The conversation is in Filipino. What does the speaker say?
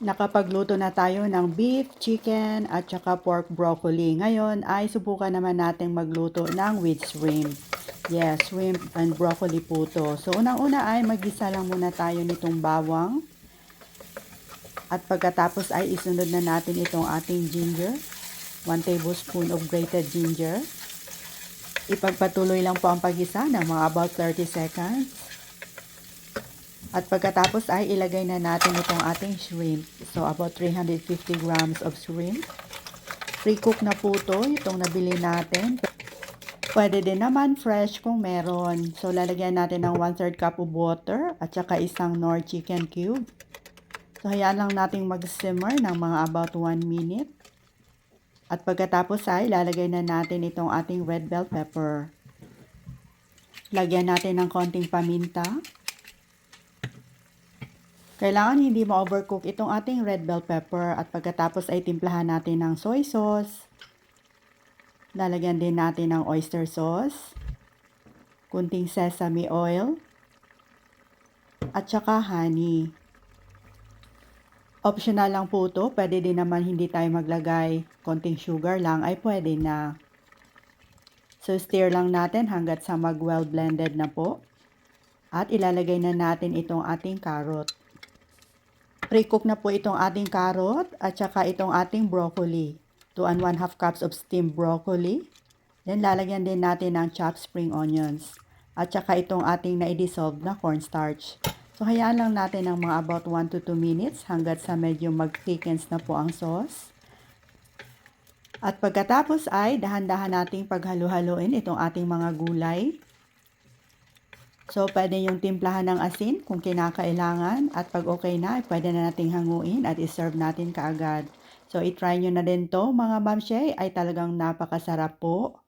Nakapagluto na tayo ng beef, chicken, at saka pork broccoli. Ngayon ay subukan naman natin magluto ng with shrimp. Yes, shrimp and broccoli po to. So unang-una ay magisa lang muna tayo nitong bawang. At pagkatapos ay isunod na natin itong ating ginger. 1 tablespoon of grated ginger. Ipagpatuloy lang po ang paggisa ng mga about 30 seconds. At pagkatapos ay ilagay na natin itong ating shrimp. So about 350 grams of shrimp. Pre-cook na po ito, itong nabili natin. Pwede din naman fresh kung meron. So lalagyan natin ng 1/3 cup of water at saka isang Knorr chicken cube. So hayaan lang nating mag-simmer ng mga about 1 minute. At pagkatapos ay lalagay na natin itong ating red bell pepper. Lagyan natin ng konting paminta. Kailangan hindi ma-overcook itong ating red bell pepper at pagkatapos ay timplahan natin ng soy sauce. Lalagyan din natin ng oyster sauce, kunting sesame oil, at saka honey. Optional lang po ito, pwede din naman hindi tayo maglagay, konting sugar lang ay pwede na. So stir lang natin hanggat sa mag-well blended na po. At ilalagay na natin itong ating carrot. Pre-cook na po itong ating carrot at saka itong ating broccoli. 2 and 1/2 cups of steamed broccoli. Then lalagyan din natin ng chopped spring onions. At saka itong ating na-dissolve na cornstarch. So hayaan lang natin ng mga about 1 to 2 minutes hanggat sa medyo mag-thickens na po ang sauce. At pagkatapos ay dahan-dahan nating paghalo-haloin itong ating mga gulay. So, pwede yung timplahan ng asin kung kinakailangan at pag okay na, pwede na nating hanguin at iserve natin kaagad. So, itry nyo na din to mga mamshay, ay talagang napakasarap po.